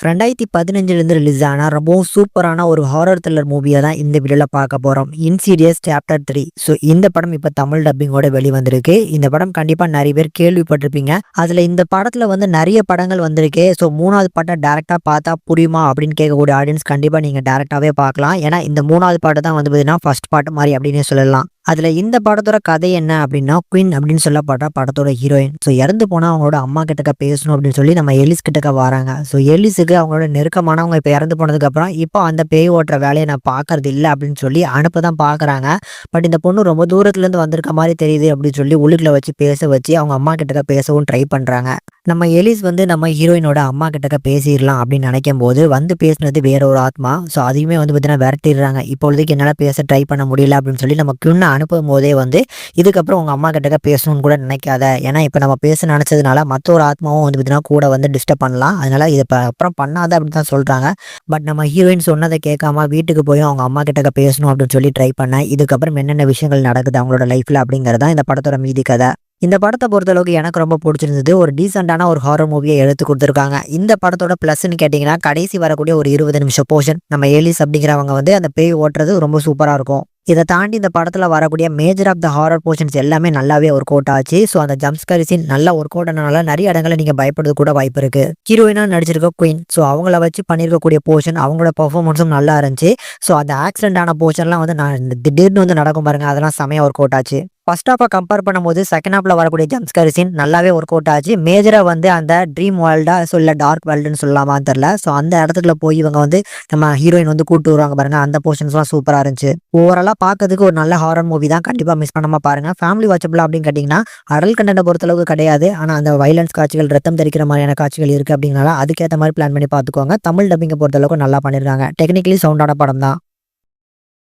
2015 release ஆன ரொம்பவும் சூப்பரான ஒரு ஹாரர் த்ரில்லர் மூவியை தான் இந்த வீடியோல பார்க்க போறோம். இன்சீரியஸ் சாப்டர் 3. ஸோ இந்த படம் இப்போ தமிழ் டப்பிங்கோட வெளிவந்திருக்கு. இந்த படம் கண்டிப்பா நிறைய பேர் கேள்விப்பட்டிருப்பீங்க. அதுல இந்த படத்துல வந்து நிறைய படங்கள் வந்திருக்கு. ஸோ 3வது படம் டைரக்டா பார்த்தா புரியுமா அப்படின்னு கேட்கக்கூடிய ஆடியன்ஸ் கண்டிப்பா நீங்க டைரக்டாவே பார்க்கலாம். ஏன்னா இந்த 3வது பாட்டு தான் வந்து பார்த்தீங்கன்னா ஃபர்ஸ்ட் பார்ட் மாதிரி அப்படின்னு சொல்லலாம். அதுல இந்த படத்தோட கதை என்ன அப்படின்னா, குயின் அப்படின்னு சொல்லப்பட்ட படத்தோட ஹீரோயின். ஸோ இறந்து போனா அவங்களோட அம்மா கிட்டக்க பேசணும் அப்படின்னு சொல்லி நம்ம எலிஸ் கிட்டக்க வராங்க. ஸோ எலிஸுக்கு அவங்களோட நெருக்கமானவங்க இப்போ இறந்து போனதுக்கு அப்புறம் இப்போ அந்த பேய் ஓட்டுற வேலையை நான் பார்க்கறது இல்லை அப்படின்னு சொல்லி அனுப்ப தான் பார்க்குறாங்க. பட் இந்த பொண்ணு ரொம்ப தூரத்துல இருந்து வந்திருக்க மாதிரி தெரியுது அப்படின்னு சொல்லி உள்ளுக்குள்ள வச்சு பேச வச்சு அவங்க அம்மா கிட்டக்க பேசவும் ட்ரை பண்றாங்க. நம்ம எலிஸ் வந்து நம்ம ஹீரோயினோட அம்மா கிட்டக்க பேசிடலாம் அப்படின்னு நினைக்கும் போது வந்து பேசுனது வேற ஒரு ஆத்மா. ஸோ அதையுமே வந்து பார்த்தீங்கன்னா விரட்டிடுறாங்க. இப்பொழுதுக்கு என்னால் பேச ட்ரை பண்ண முடியல அப்படின்னு சொல்லி நம்ம குன்னை அனுப்பும் போதே வந்து இதுக்கப்புறம் உங்க அம்மா கிட்டக்க பேசணும்னு கூட நினைக்காத. ஏன்னா இப்போ நம்ம பேச நினைச்சதுனால மற்ற ஒரு ஆத்மாவும் வந்து பார்த்தீங்கன்னா கூட வந்து டிஸ்டர்ப் பண்ணலாம். அதனால இதை அப்புறம் பண்ணாத அப்படின்னு தான் சொல்றாங்க. பட் நம்ம ஹீரோயின் சொன்னதை கேட்காம வீட்டுக்கு போய் அவங்க அம்மா கிட்டக்க பேசணும் அப்படின்னு சொல்லி ட்ரை பண்ண இதுக்கப்புறம் என்னென்ன விஷயங்கள் நடக்குது அவங்களோட லைஃப்ல அப்படிங்கறதா இந்த படத்தோட மீதி கதை. இந்த படத்தை பொறுத்தளவுக்கு எனக்கு ரொம்ப பிடிச்சிருந்தது. ஒரு டீசெண்டான ஒரு ஹாரர் மூவியை எடுத்து கொடுத்துருக்காங்க. இந்த படத்தோட பிளஸ்ன்னு கேட்டிங்கன்னா கடைசி வரக்கூடிய ஒரு 20 நிமிஷம் போர்ஷன் நம்ம எலிஸ் அப்படிங்கிறவங்க வந்து அந்த பேய் ஓட்டுறது ரொம்ப சூப்பராக இருக்கும். இதை தாண்டி இந்த படத்துல வரக்கூடிய major of the horror portions எல்லாமே நல்லாவே ஒர்க் அவுட் ஆச்சு. ஸோ அந்த ஜம்ப்ஸ்கேர் சீன் நல்லா ஒர்க் அவுட் ஆனனால நிறைய இடங்களை நீங்க பயப்படுறது கூட வாய்ப்பு இருக்கு. ஹீரோயினா நடிச்சிருக்க குயின். ஸோ அவங்கள வச்சு பண்ணியிருக்கக்கூடிய போர்ஷன் அவங்களோட பெர்ஃபார்மன்ஸும் நல்லா இருந்துச்சு. ஸோ அந்த ஆக்சிடென்ட் ஆன போர்ஷன்லாம் வந்து நான் திடீர்னு வந்து நடக்கும் பாருங்க, அதெல்லாம் செமையா ஒர்க் அவுட் ஆச்சு. ஃபர்ஸ்ட் ஹாஃபை கம்பேர் பண்ணும்போது செகண்ட் ஹாஃப்ல வரக்கூடிய ஜம்ப்ஸ்கேர் சீன் நல்லாவே ஒர்க் அவுட் ஆச்சு. மேஜரா வந்து அந்த ட்ரீம் வேர்ல்டா சொல்ல டார்க் வேர்ல்டுன்னு சொல்லலாமான்னு தெரியல. ஸோ அந்த இடத்துக்குள்ள போய் இவங்க வந்து நம்ம ஹீரோயின் வந்து கூட்டு வருவாங்க பாருங்க, அந்த போர்ஷன்ஸ்லாம் சூப்பரா இருந்துச்சு. ஓவராலா பார்க்கறதுக்கு ஒரு நல்ல ஹாரர் மூவி தான். கண்டிப்பா மிஸ் பண்ணாம பாருங்க. ஃபேமிலி வாட்சபிள் அப்படின்னு கேட்டீங்கன்னா அடல் கண்டென்ட் பொறுத்தளவுக்கு கிடையாது. ஆனா அந்த வைலன்ஸ் காட்சிகள், ரத்தம் தெரிக்கிற மாதிரியான காட்சிகள் இருக்கு அப்படிங்கனால அதுக்கேற்ற மாதிரி பிளான் பண்ணி பார்த்துக்கோங்க. தமிழ் டப்பிங்கை பொறுத்தளவுக்கு நல்லா பண்ணிருக்காங்க. டெக்னிக்கலி சவுண்டான படம் தான்.